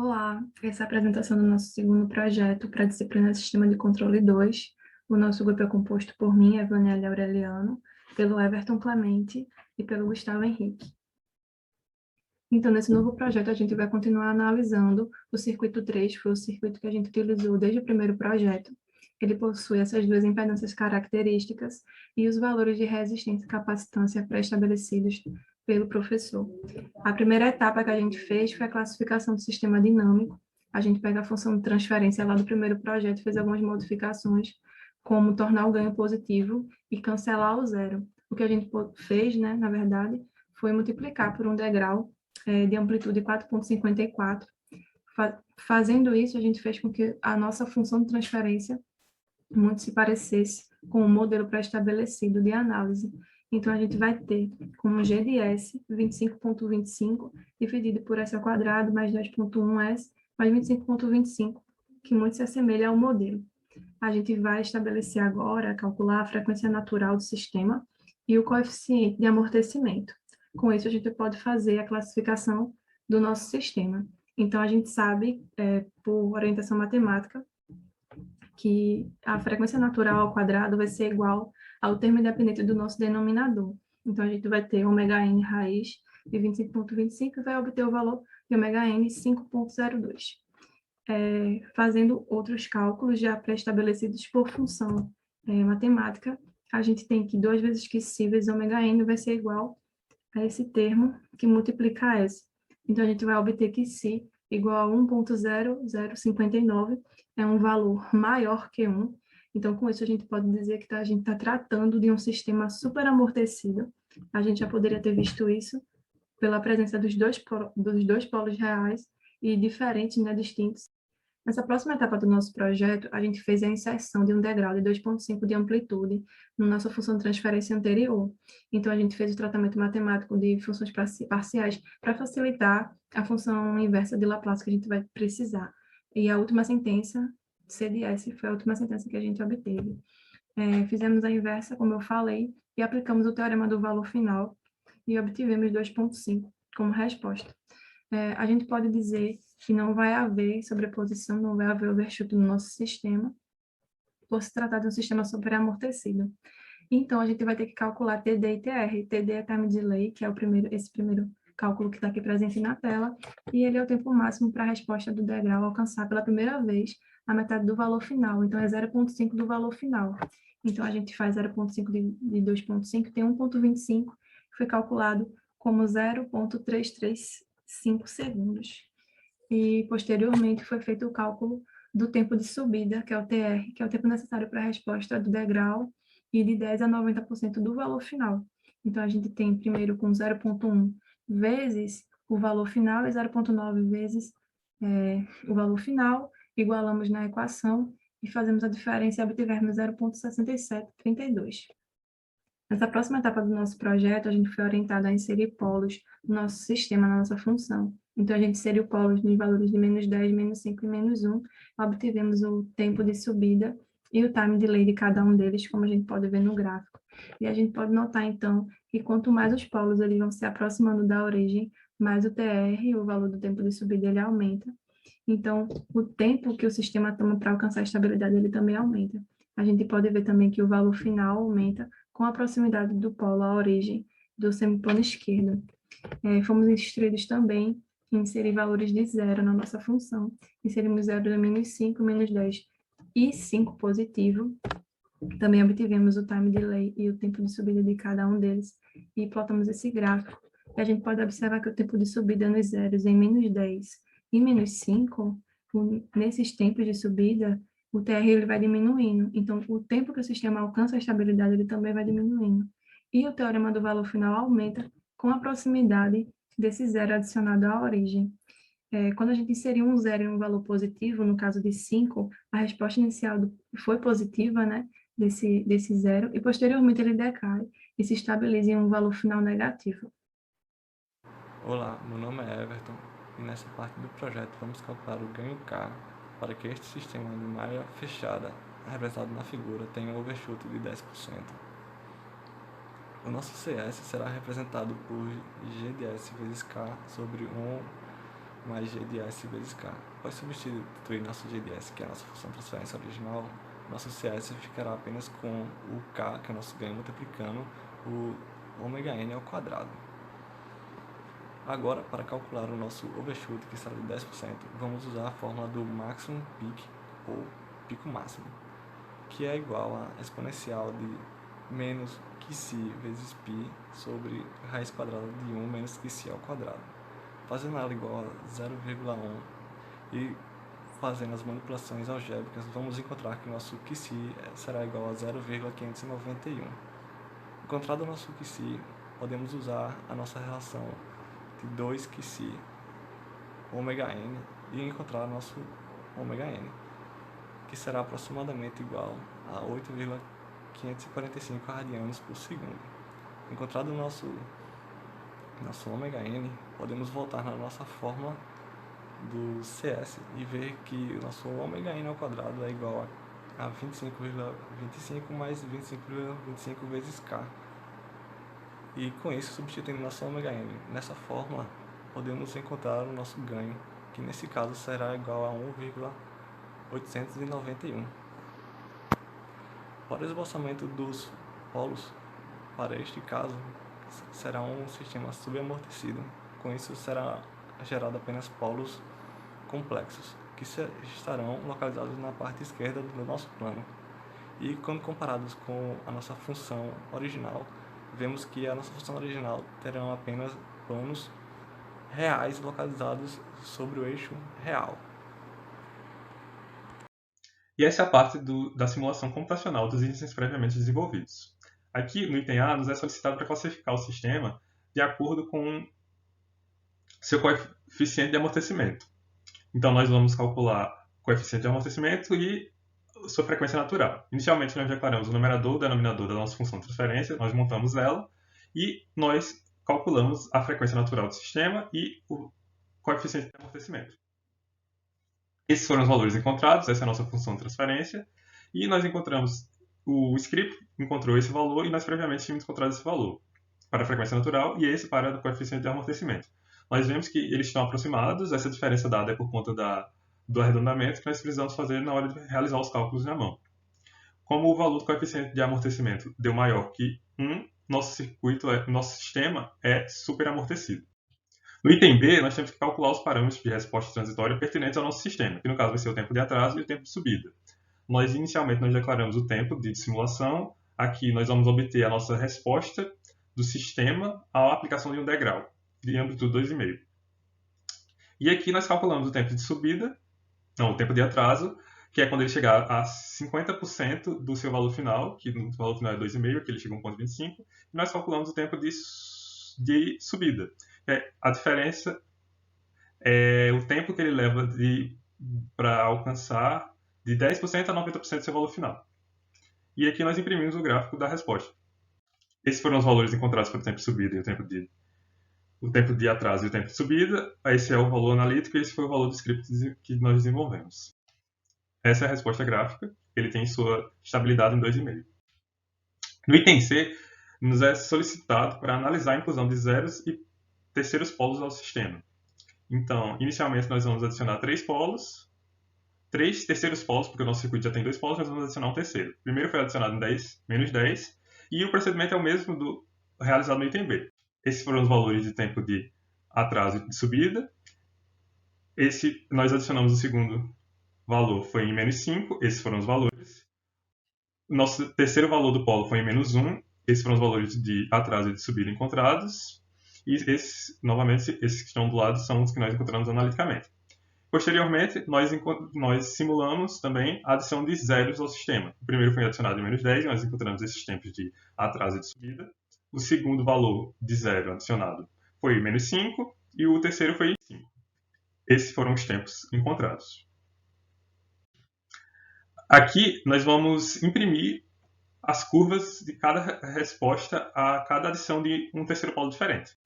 Olá, essa é a apresentação do nosso segundo projeto para a disciplina Sistema de Controle 2. O nosso grupo é composto por mim, Evanelli Aureliano, pelo Everton Clemente e pelo Gustavo Henrique. Então, nesse novo projeto, a gente vai continuar analisando o circuito 3, foi o circuito que a gente utilizou desde o primeiro projeto. Ele possui essas duas impedâncias características e os valores de resistência e capacitância pré-estabelecidos pelo professor. A primeira etapa que a gente fez foi a classificação do sistema dinâmico. A gente pega a função de transferência lá do primeiro projeto, fez algumas modificações, como tornar o ganho positivo e cancelar o zero. O que a gente fez, né, na verdade, foi multiplicar por um degrau de amplitude 4,54. Fazendo isso, a gente fez com que a nossa função de transferência muito se parecesse com o modelo pré-estabelecido de análise. Então, a gente vai ter como g de S 25,25 dividido por S ao quadrado mais 2,1S mais 25,25, que muito se assemelha ao modelo. A gente vai estabelecer agora, calcular a frequência natural do sistema e o coeficiente de amortecimento. Com isso, a gente pode fazer a classificação do nosso sistema. Então, a gente sabe, por orientação matemática, que a frequência natural ao quadrado vai ser igual ao termo independente do nosso denominador. Então, a gente vai ter ômega-n raiz de 25,25 e vai obter o valor de ômega-n 5,02. Fazendo outros cálculos já pré-estabelecidos por função matemática, a gente tem que 2 vezes que c vezes ômega-n vai ser igual a esse termo que multiplica S. Então, a gente vai obter que C igual a 1,0059 é um valor maior que 1. Então, com isso, a gente pode dizer que a gente está tratando de um sistema superamortecido. A gente já poderia ter visto isso pela presença dos dois polos reais e diferentes, né, distintos. Nessa próxima etapa do nosso projeto, a gente fez a inserção de um degrau de 2,5 de amplitude na nossa função de transferência anterior. Então, a gente fez o tratamento matemático de funções parciais para facilitar a função inversa de Laplace que a gente vai precisar. E a última sentença, C de S, foi a última sentença que a gente obteve. Fizemos a inversa, como eu falei, e aplicamos o teorema do valor final e obtivemos 2,5 como resposta. A gente pode dizer que não vai haver sobreposição, não vai haver overshoot no nosso sistema, por se tratar de um sistema superamortecido. Então, a gente vai ter que calcular TD e TR. TD é time delay, que é esse primeiro cálculo que está aqui presente na tela, e ele é o tempo máximo para a resposta do degrau alcançar pela primeira vez a metade do valor final. Então, é 0,5 do valor final. Então, a gente faz 0,5 de 2,5, tem 1,25, que foi calculado como 0,335 segundos. E, posteriormente, foi feito o cálculo do tempo de subida, que é o TR, que é o tempo necessário para a resposta do degrau, e de 10 a 90% do valor final. Então, a gente tem primeiro com 0,1 vezes o valor final e 0,9 vezes o valor final, igualamos na equação e fazemos a diferença e obtivemos 0,6732. Nessa próxima etapa do nosso projeto, a gente foi orientado a inserir polos no nosso sistema, na nossa função. Então, a gente inseriu polos nos valores de -10, -5 e -1, obtivemos o tempo de subida e o time delay de cada um deles, como a gente pode ver no gráfico. E a gente pode notar, então, que quanto mais os polos eles vão se aproximando da origem, mais o TR, o valor do tempo de subida, ele aumenta. Então, o tempo que o sistema toma para alcançar a estabilidade, ele também aumenta. A gente pode ver também que o valor final aumenta com a proximidade do polo à origem do semiplano esquerdo. Fomos instruídos também em inserir valores de zero na nossa função. Inserimos zero de -5, -10 e 5 positivo. Também obtivemos o time delay e o tempo de subida de cada um deles e plotamos esse gráfico. E a gente pode observar que o tempo de subida nos zeros em -10 e -5, nesses tempos de subida, o TR ele vai diminuindo. Então, o tempo que o sistema alcança a estabilidade, ele também vai diminuindo. E o teorema do valor final aumenta com a proximidade desse zero adicionado à origem. Quando a gente inseriu um zero em um valor positivo, no caso de 5, a resposta inicial foi positiva, né, desse zero, e posteriormente ele decai e se estabiliza em um valor final negativo. Olá, meu nome é Everton e nessa parte do projeto vamos calcular o ganho K para que este sistema de malha fechada, representado na figura, tenha um overshoot de 10%. O nosso CS será representado por G de S vezes K sobre 1 mais GDS vezes K. Após substituir nosso GDS, que é a nossa função de transferência original, nosso CS ficará apenas com o K, que é o nosso ganho, multiplicando o ômega n ao quadrado. Agora, para calcular o nosso overshoot, que será de 10%, vamos usar a fórmula do maximum peak, ou pico máximo, que é igual a exponencial de menos QC vezes π sobre raiz quadrada de 1 menos QC ao quadrado. Fazendo ela igual a 0,1 e fazendo as manipulações algébricas, vamos encontrar que nosso QC será igual a 0,591. Encontrado o nosso QC, podemos usar a nossa relação de 2 QC ômega n e encontrar nosso ômega n, que será aproximadamente igual a 8,545 radianos por segundo. Encontrado o nosso ômega n, podemos voltar na nossa fórmula do CS e ver que o nosso ômega n ao quadrado é igual a 25,25 mais 25,25 vezes K. E com isso, substituindo nosso ômega n nessa fórmula, podemos encontrar o nosso ganho, que nesse caso será igual a 1,891. Para o esboçamento dos polos, para este caso, será um sistema subamortecido. Com isso, será gerado apenas polos complexos, que estarão localizados na parte esquerda do nosso plano. E quando comparados com a nossa função original, vemos que a nossa função original terá apenas planos reais localizados sobre o eixo real. E essa é a parte da simulação computacional dos itens previamente desenvolvidos. Aqui, no item A, nos é solicitado para classificar o sistema de acordo com seu coeficiente de amortecimento. Então, nós vamos calcular o coeficiente de amortecimento e sua frequência natural. Inicialmente, nós declaramos o numerador e o denominador da nossa função de transferência, nós montamos ela e nós calculamos a frequência natural do sistema e o coeficiente de amortecimento. Esses foram os valores encontrados, essa é a nossa função de transferência, e nós encontramos, o script encontrou esse valor e nós previamente tínhamos encontrado esse valor para a frequência natural e esse para o coeficiente de amortecimento. Nós vemos que eles estão aproximados, essa diferença dada é por conta do arredondamento que nós precisamos fazer na hora de realizar os cálculos na mão. Como o valor do coeficiente de amortecimento deu maior que 1, nosso sistema é superamortecido. No item B, nós temos que calcular os parâmetros de resposta transitória pertinentes ao nosso sistema, que no caso vai ser o tempo de atraso e o tempo de subida. Inicialmente, nós declaramos o tempo de simulação. Aqui nós vamos obter a nossa resposta do sistema à aplicação de um degrau, de amplitude 2,5. E aqui nós calculamos o tempo de subida, o tempo de atraso, que é quando ele chegar a 50% do seu valor final, que no valor final é 2,5, que ele chega a 1,25, e nós calculamos o tempo de subida. A diferença é o tempo que ele leva para alcançar de 10% a 90% do seu valor final. E aqui nós imprimimos o gráfico da resposta. Esses foram os valores encontrados para o tempo de subida e o tempo de atraso e o tempo de subida. Esse é o valor analítico e esse foi o valor do script que nós desenvolvemos. Essa é a resposta gráfica. Ele tem sua estabilidade em 2,5. No item C, nos é solicitado para analisar a inclusão de zeros e terceiros polos ao sistema. Então, inicialmente nós vamos adicionar 3 terceiros polos, porque o nosso circuito já tem 2 polos, nós vamos adicionar um terceiro. O primeiro foi adicionado em menos 10, e o procedimento é o mesmo realizado no item B. Esses foram os valores de tempo de atraso e de subida. Nós adicionamos o segundo valor, foi em menos 5, esses foram os valores. O nosso terceiro valor do polo foi em menos 1, esses foram os valores de atraso e de subida encontrados. E novamente, esses que estão do lado são os que nós encontramos analiticamente. Posteriormente, nós simulamos também a adição de zeros ao sistema. O primeiro foi adicionado em menos 10, e nós encontramos esses tempos de atraso e de subida. O segundo valor de zero adicionado foi menos 5, e o terceiro foi 5. Esses foram os tempos encontrados. Aqui, nós vamos imprimir as curvas de cada resposta a cada adição de um terceiro polo diferente.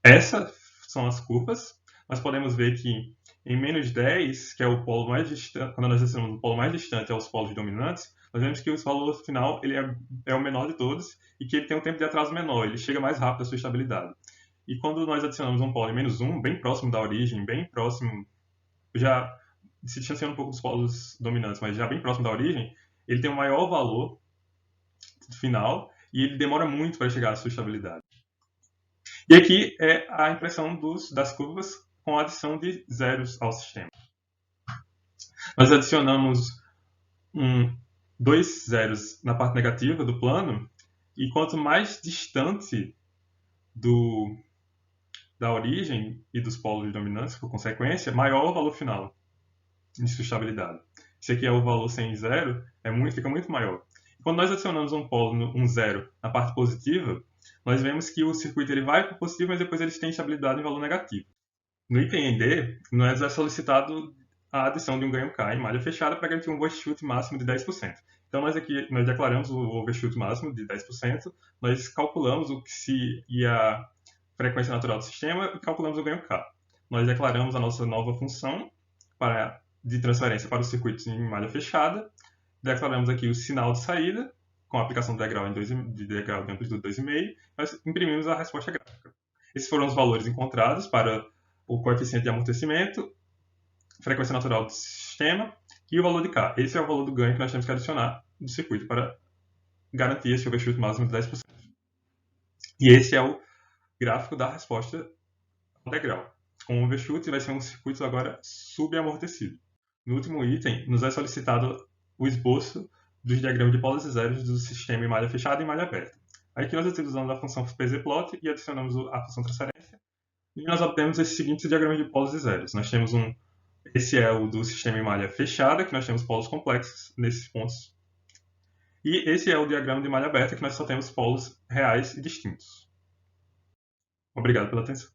Essas são as curvas. Nós podemos ver que em menos 10, que é o polo mais distante, quando nós adicionamos o polo mais distante aos polos dominantes, nós vemos que o valor final ele é o menor de todos e que ele tem um tempo de atraso menor, ele chega mais rápido à sua estabilidade. E quando nós adicionamos um polo em -1, bem próximo da origem, bem próximo, já se distanciando um pouco dos polos dominantes, mas já bem próximo da origem, ele tem um maior valor final e ele demora muito para chegar à sua estabilidade. E aqui é a impressão das curvas com a adição de zeros ao sistema. Nós adicionamos dois zeros na parte negativa do plano, e quanto mais distante da origem e dos polos dominantes, por consequência, maior o valor final de sua estabilidade. Esse aqui é o valor sem zero, fica muito maior. Quando nós adicionamos um polo, um zero, na parte positiva, nós vemos que o circuito ele vai para o positivo, mas depois ele tem estabilidade em valor negativo. No item D, nós é solicitado a adição de um ganho K em malha fechada para garantir um overshoot máximo de 10%. Então, nós declaramos o overshoot máximo de 10%, nós calculamos a frequência natural do sistema e calculamos o ganho K. Nós declaramos a nossa nova função de transferência para os circuitos em malha fechada, declaramos aqui o sinal de saída, com a aplicação de degrau de amplitude 2,5, nós imprimimos a resposta gráfica. Esses foram os valores encontrados para o coeficiente de amortecimento, frequência natural do sistema e o valor de K. Esse é o valor do ganho que nós temos que adicionar do circuito para garantir esse overshoot máximo de 10%. E esse é o gráfico da resposta ao degrau. Com o overshoot vai ser um circuito agora subamortecido. No último item, nos é solicitado o esboço dos diagramas de polos e zeros do sistema em malha fechada e malha aberta. Aqui nós utilizamos a função pzplot e adicionamos a função transferência. E nós obtemos esses seguintes diagramas de polos e zeros. Nós temos esse é o do sistema em malha fechada, que nós temos polos complexos nesses pontos. E esse é o diagrama de malha aberta, que nós só temos polos reais e distintos. Obrigado pela atenção.